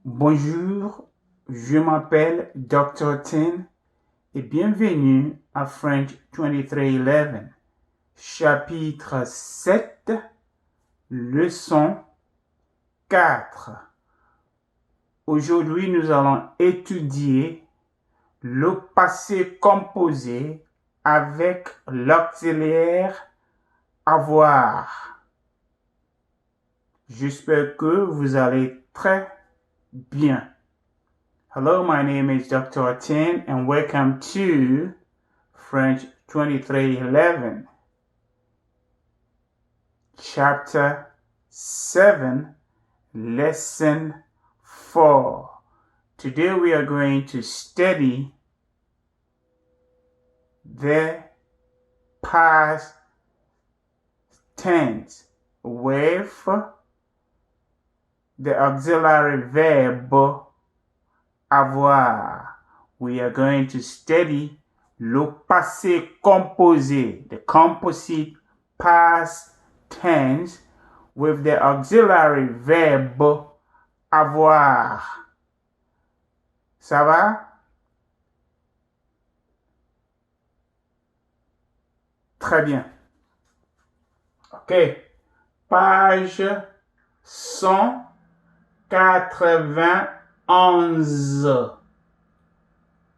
Bonjour, je m'appelle Dr. Tin et bienvenue à French 2311, chapitre 7, leçon 4. Aujourd'hui, nous allons étudier le passé composé avec l'auxiliaire avoir. J'espère que vous allez très bien. Hello, my name is Dr. Tin and welcome to French 2311, Chapter 7, Lesson 4. Today we are going to study the past tense with the auxiliary verb avoir. We are going to study le passé composé, the composite past tense with the auxiliary verb avoir. Ça va? Très bien. OK. Page 191.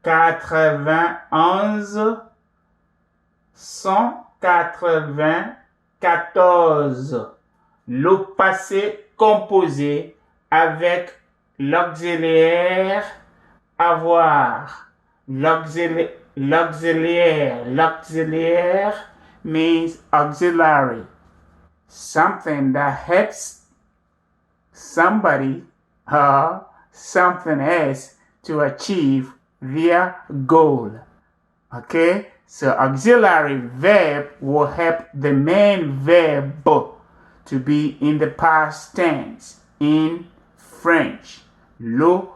91, 194. Le passé composé avec l'auxiliaire avoir. L'auxiliaire means auxiliary. Something that helps somebody or something else to achieve their goal. Okay? So auxiliary verb will help the main verb to be in the past tense in French. Le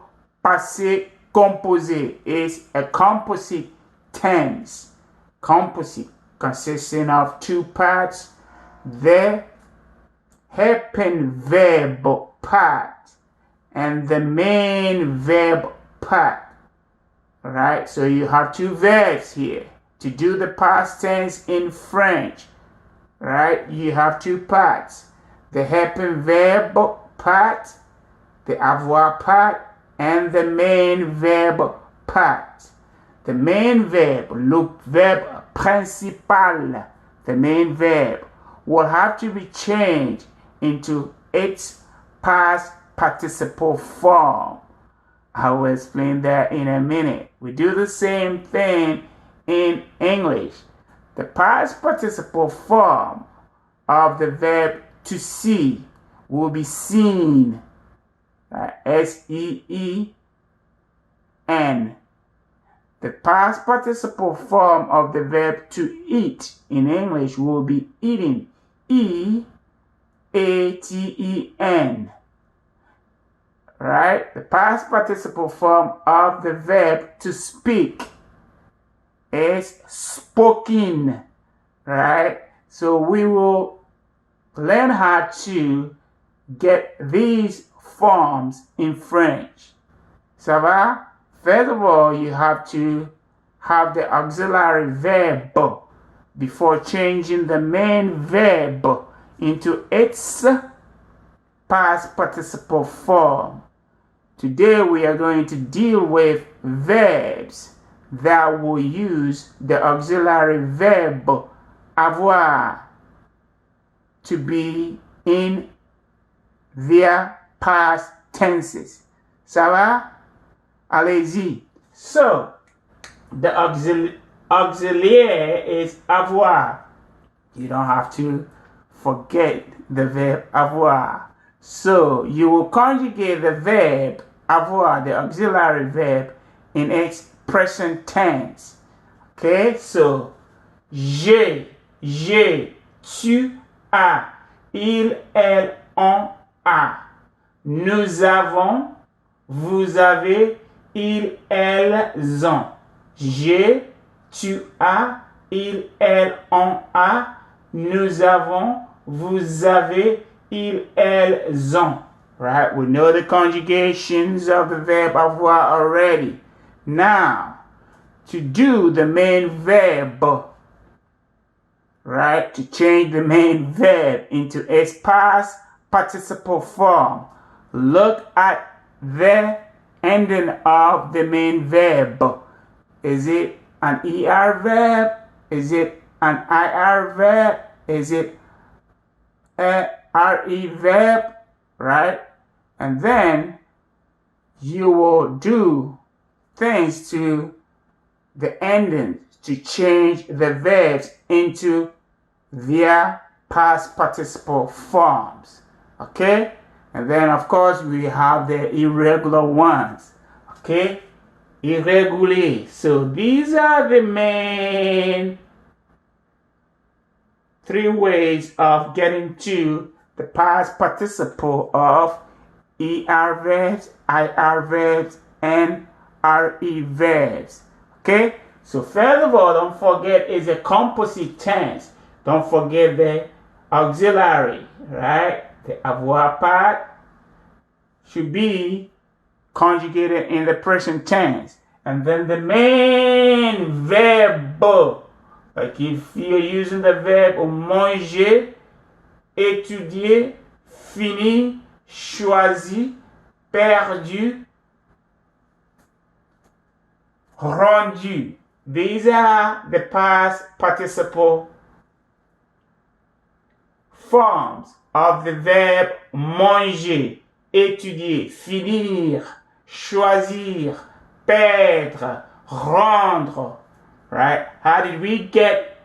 passé composé is a composite tense. Composite consisting of two parts. The helping verb part and the main verb part. Alright, so you have two verbs here. To do the past tense in French, right, you have two parts. The helping verb part, the avoir part, and the main verb part. The main verb, le verbe principal, the main verb, will have to be changed into its past participle form. I will explain that in a minute. We do the same thing in English. The past participle form of the verb to see will be seen. S-E-E-N. The past participle form of the verb to eat in English will be eaten. E-A-T-E-N. Right? The past participle form of the verb to speak is spoken. Right? So we will learn how to get these forms in French. Ça va? First of all, you have to have the auxiliary verb before changing the main verb into its past participle form. Today we are going to deal with verbs that will use the auxiliary verb avoir to be in their past tenses. Ça va? Allez-y. So, the auxiliary is avoir. You don't have to forget the verb avoir. So you will conjugate the verb avoir, the auxiliary verb, in its present tense. Okay, so j'ai, tu as, il, elle, on a. Nous avons, vous avez, ils, elles ont. J'ai, tu as, il, elle, on a. Nous avons, vous avez, ils, elles ont. right? We know the conjugations of the verb avoir already. Now, to do the main verb, right? To change the main verb into its past participle form, look at the ending of the main verb. Is it an ER verb? Is it an IR verb? Is it a RE verb? Right? And then you will do things to the ending to change the verbs into their past participle forms. Okay? And then, of course, we have the irregular ones. Okay? Irregular. So these are the main 3 ways of getting to the past participle of ER verbs, IR verbs, and RE verbs. Okay? So first of all, don't forget it's a composite tense. Don't forget the auxiliary, right? The avoir part should be conjugated in the present tense. And then the main verb, like if you're using the verb manger, étudier, finir, choisi, perdu, rendu. These are the past participle forms of the verb manger, étudier, finir, choisir, perdre, rendre. Right? How did we get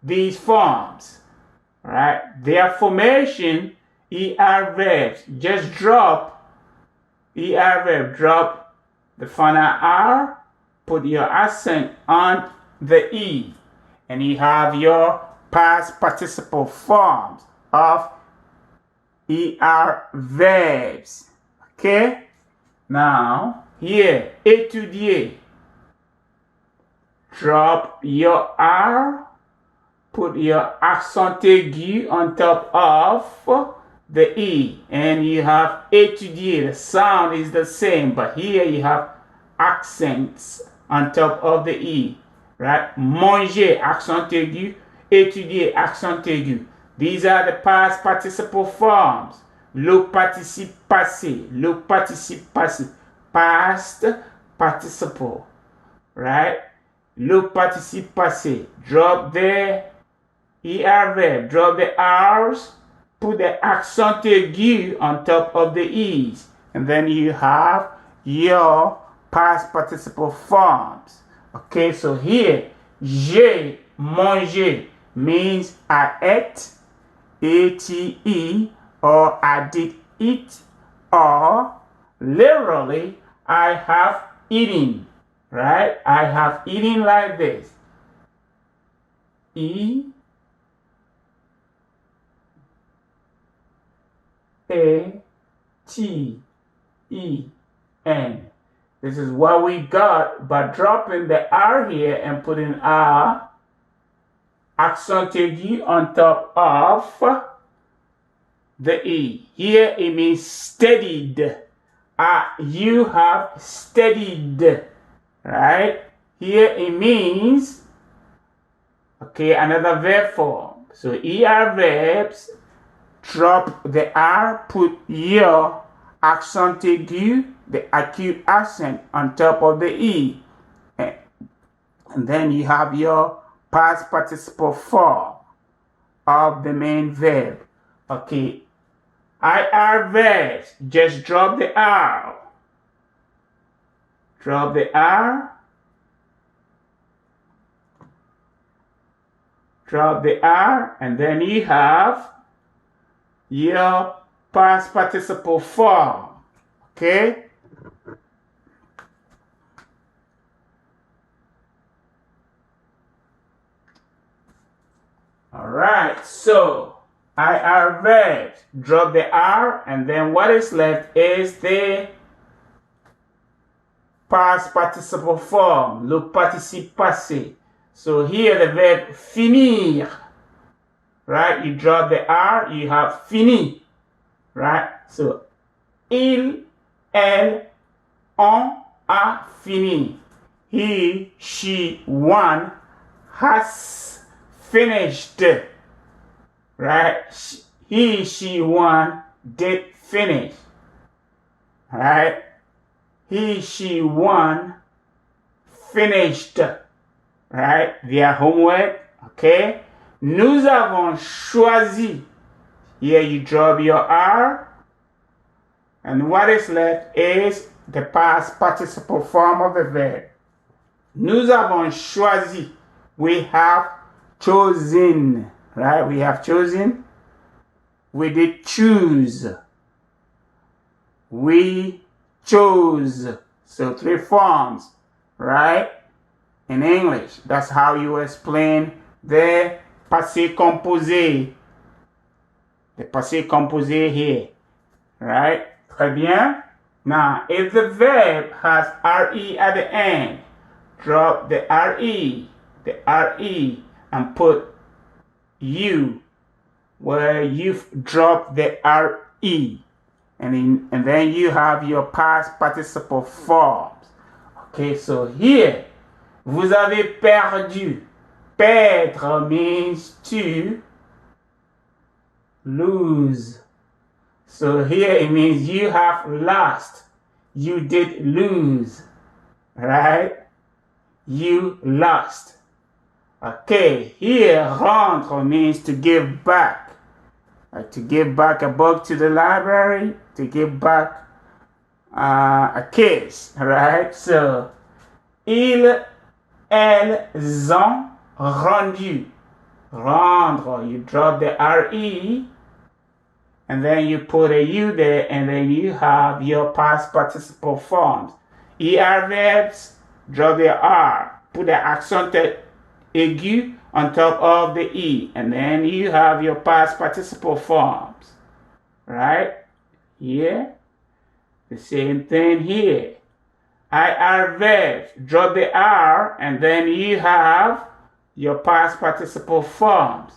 these forms? Right? Their formation, ER verbs. Just drop ER verb, drop the final R, put your accent on the E, and you have your past participle forms of ER verbs. Okay? Now, here, étudier. Drop your R, put your accent aigu on top of the E, and you have étudier. The sound is the same, but here you have accents on top of the E, right? Manger, accent aigu, étudier, accent aigu. These are the past participle forms. Le participe passé, le participe passé, past participle, right? Le participe passé. Drop the ER verb, drop the R's, put the accent aigu on top of the E's, and then you have your past participle forms. Okay, so here, j'ai mangé means I ate, ate, or I did eat, or literally, I have eaten, right? I have eaten like this. E, A, T, E, N. This is what we got by dropping the R here and putting our accent aigu on top of the E. Here it means studied. You have studied, right? Here it means, okay, another verb form. So ER verbs, drop the R, put your accent aigu, the acute accent on top of the E. And then you have your past participle form of the main verb. Okay, IR verbs, just drop the R. Drop the R. Drop the R, and then you have your past participle form. Okay? Alright, so IR verbs, drop the R, and then what is left is the past participle form, le participe passé. So here the verb finir, right? You drop the R, you have fini, right? So Il, elle, on a fini. He, she, one has finished. Right? He, she, one did finish. Right? He, she, one finished. Right? Their homework. Okay? Nous avons choisi. Here you drop your R. And what is left is the past participle form of the verb. Nous avons choisi. We have chosen. Right? We have chosen. We did choose. We chose. So 3 forms. Right? In English. That's how you explain the passé composé. The passé composé here. Right? Très bien. Now, if the verb has RE at the end, drop the RE, and put U where you've dropped the RE. And then you have your past participle forms. Okay, so here, vous avez perdu. Perdre means to lose. So here it means you have lost. You did lose. Right? You lost. Okay, here rendre means to give back. To give back a book to the library, to give back a kiss. Right? So, ils, elles ont rendu. Rendre, you drop the RE. And then you put a U there, and then you have your past participle forms. ER verbs, drop the R. Put the accent aigu on top of the E. And then you have your past participle forms. Right? Here. The same thing here. IR verbs, drop the R, and then you have your past participle forms.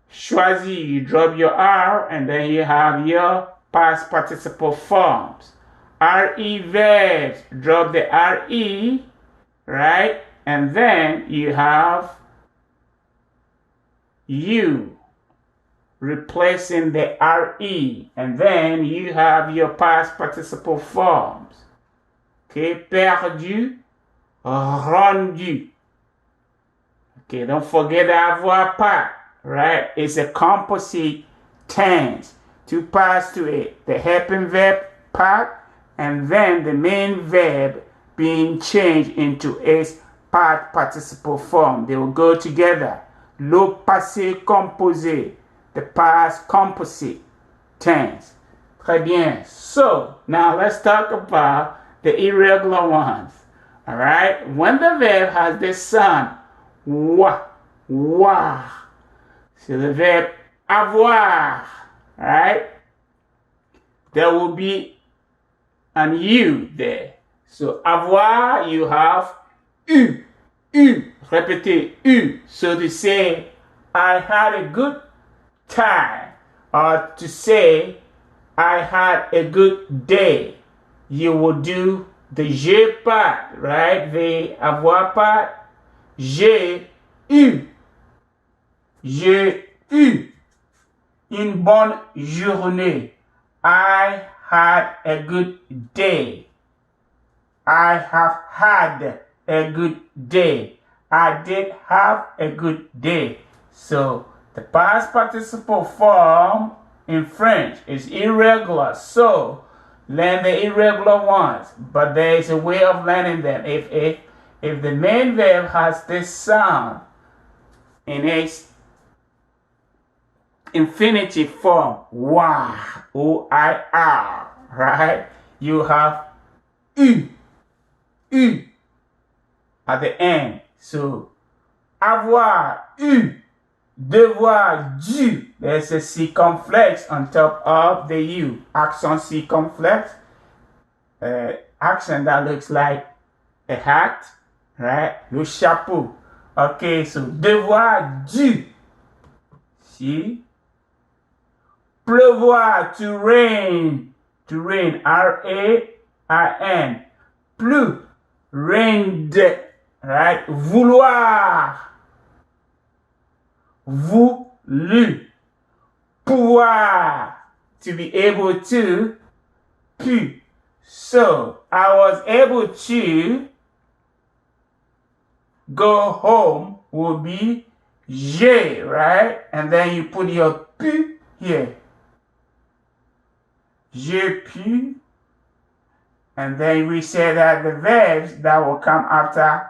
Choisi, you drop your R, and then you have your past participle forms. RE verbs, drop the RE, right? And then you have U replacing the RE, and then you have your past participle forms. Okay, perdu, rendu. Okay, don't forget the avoir pas. Right? It's a composite tense. To pass to it, the helping verb part, and then the main verb being changed into its past participle form. They will go together. Le passé composé, the past composite tense. Très bien. So, now let's talk about the irregular ones. Alright? When the verb has this sound, wa, wa. So the verb avoir, right? There will be an U there. So avoir, you have U, U. Répétez, U. So to say, I had a good time, or to say, I had a good day, you will do the j'ai pas, right? The avoir pas, j'ai eu. J'ai eu une bonne journée. I had a good day. I have had a good day. I did have a good day. So, the past participle form in French is irregular. So, learn the irregular ones. But there is a way of learning them. If the main verb has this sound in its infinitive form, wa, O-I-R, right? You have U, U at the end. So, avoir, U, devoir, dû. There's a circumflex on top of the U. Accent circumflex. Accent that looks like a hat, right? Le chapeau. Okay, so devoir, dû. See? Pleuvoir, to rain. to rain, R-A-I-N. Plus, raigned, right? Vouloir, voulu, pouvoir, to be able to, pu. So, I was able to go home will be j'ai, right? And then you put your pu here. J'ai pu. And then we say that the verbs that will come after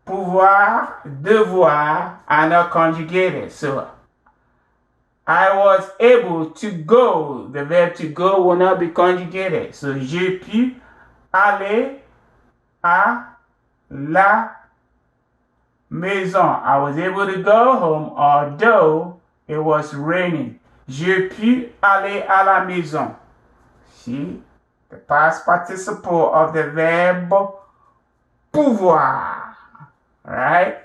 pouvoir, devoir are not conjugated. So, I was able to go. The verb to go will not be conjugated. So, j'ai pu aller à la maison. I was able to go home although it was raining. J'ai pu aller à la maison. See, the past participle of the verb pouvoir. Right?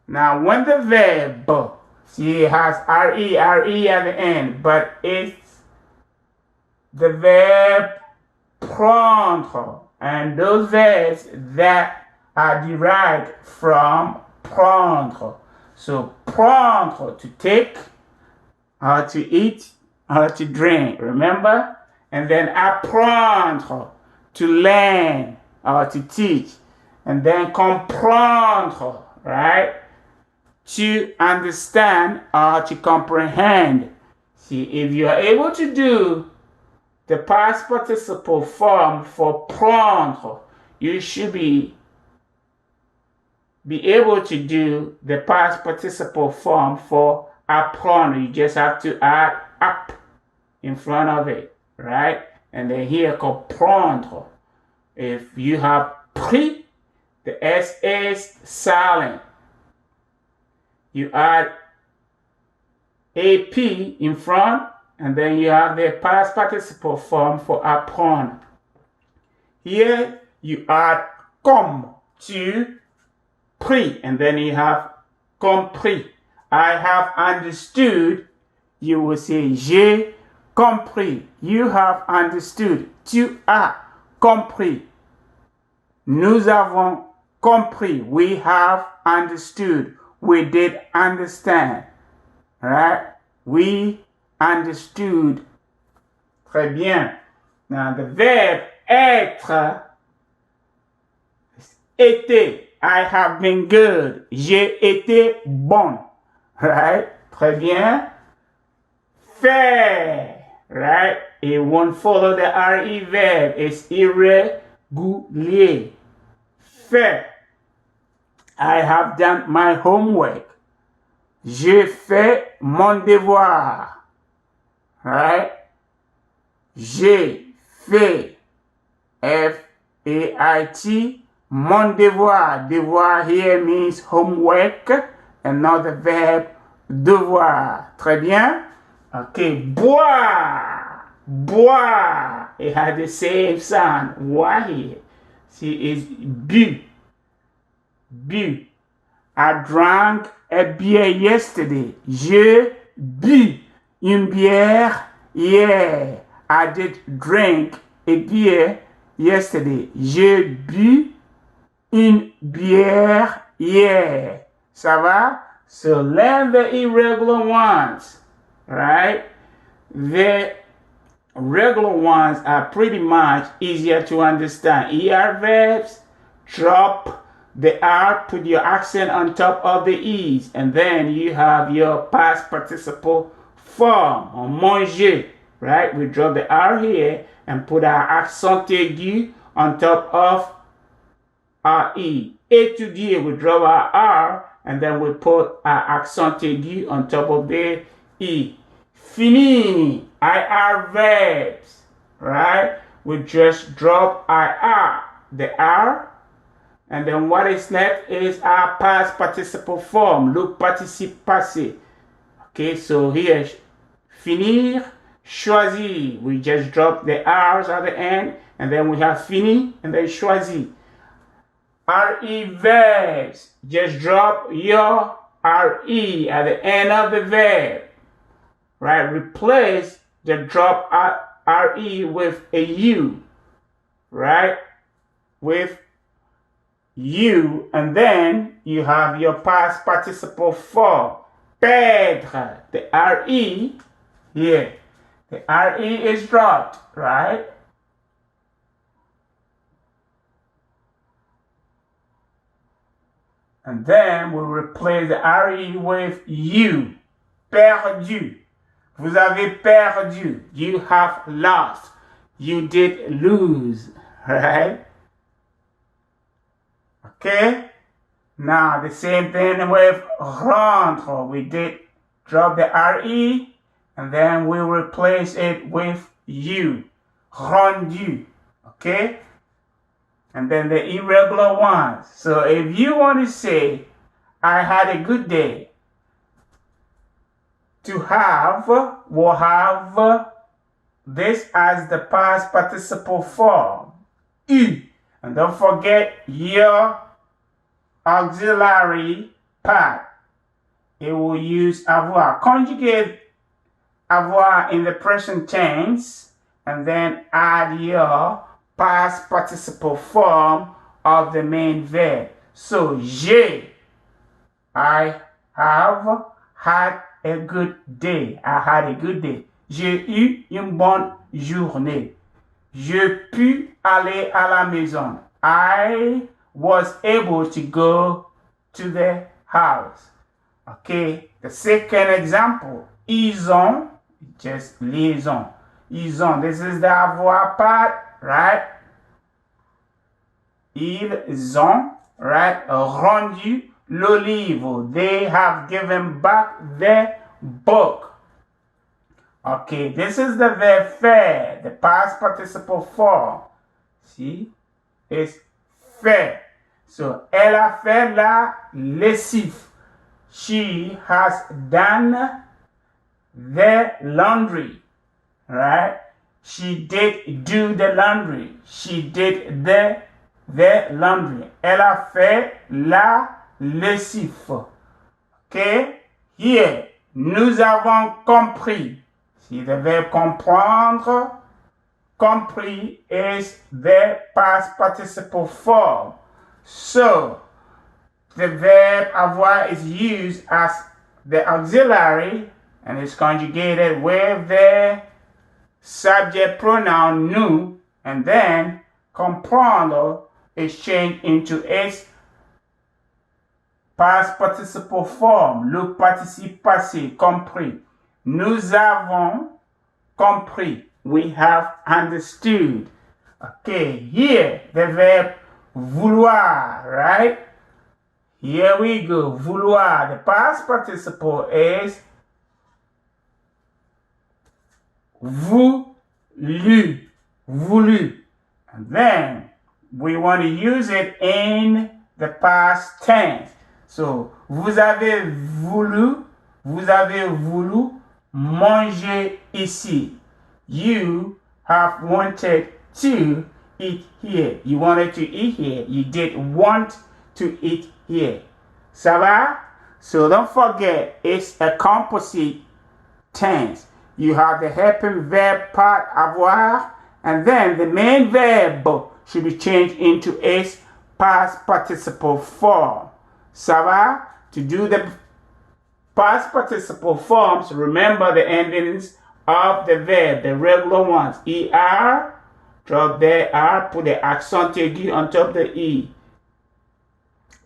Now, when the verb, see, it has re at the end, but it's the verb prendre, and those verbs that are derived from prendre. So, prendre, to take, or to eat, or to drink, remember? And then apprendre, to learn, or to teach. And then comprendre, right? To understand or to comprehend. See, if you are able to do the past participle form for prendre, you should be able to do the past participle form for apprendre. You just have to add up in front of it, right? And then here, comprendre. If you have pris, the S is silent. You add AP in front, and then you have the past participle form for apprendre. Here, you add comme to pris, and then you have compris. I have understood. You will say j'ai compris. You have understood. Tu as compris. Nous avons compris. We have understood. We did understand. Right? We understood. Très bien. Now the verb être, été. I have been good. J'ai été bon. Right? Très bien. Faire. Right? It won't follow the RE verb. It's irrégulier. Fait. I have done my homework. J'ai fait mon devoir. Right? J'ai fait. F-A-I-T. Mon devoir. Devoir here means homework and not the verb devoir. Très bien. Okay. Boire. Boire. It has the same sound. Boire here. See, it's bu. Bu. I drank a beer yesterday. Je bu une bière hier. I did drink a beer yesterday. Je bu une bière hier. Ça va? So learn the irregular ones, right? The regular ones are pretty much easier to understand. ER verbs, drop the R, put your accent on top of the E's, and then you have your past participle form, or manger, right? We drop the R here and put our accent aigu on top of our E. Étudier, we drop our R, and then we put our accent aigu on top of the E. Finir, IR verbs, right? We just drop IR, the R, and then what is left is our past participle form, le participe passé. Okay, so here, finir, choisir. We just drop the R's at the end, and then we have fini, and then choisir. RE verbs, just drop your RE at the end of the verb. Right, replace the drop RE with a U, right? With U, and then you have your past participle form. Perdre, the RE here. The RE is dropped, right? And then we replace the RE with U. Perdu. Vous avez perdu. You have lost. You did lose, right? Okay? Now, the same thing with rendre. We did drop the RE, and then we replace it with U. Rendu. Okay? And then the irregular ones. So if you want to say, I had a good day, to have will have this as the past participle form. U. And don't forget your auxiliary part. It will use avoir. Conjugate avoir in the present tense and then add your past participle form of the main verb. So, j'ai, I have had a good day. I had a good day. J'ai eu une bonne journée. Je pus aller à la maison. I was able to go to the house. Okay, the second example, ils ont, just liaison. Ils ont, this is the avoir part, right? Ils ont, right? Rendu le livre. They have given back the book. Okay, this is the verb faire, the past participle form. See, it's fait. So, elle a fait la lessive. She has done the laundry, right? She did do the laundry. She did the laundry. Elle a fait la lessive. Okay? Here, nous avons compris. See the verb comprendre. Compris is the past participle form. So, the verb avoir is used as the auxiliary and is conjugated with the subject pronoun nous, and then comprendre is changed into its past participle form, le participe passé, compris. Nous avons compris. We have understood. Okay, here the verb vouloir, right? Here we go. Vouloir. The past participle is voulu. Voulu. And then we want to use it in the past tense. So, vous avez voulu manger ici. You have wanted to eat here. You wanted to eat here. You did want to eat here. Ça va? So don't forget, it's a composite tense. You have the helping verb part avoir, and then the main verb should be changed into its past participle form. Ça va? To do the past participle forms, remember the endings of the verb, the regular ones. ER, drop the R, put the accent aigu on top of the E.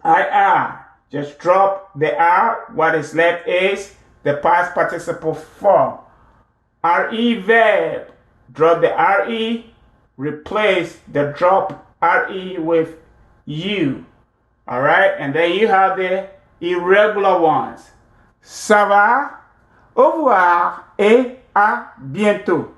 IR, just drop the R. What is left is the past participle form. RE verb, drop the RE, replace the drop RE with U. Alright, and then you have the irregular ones. Ça va? Au revoir et à bientôt.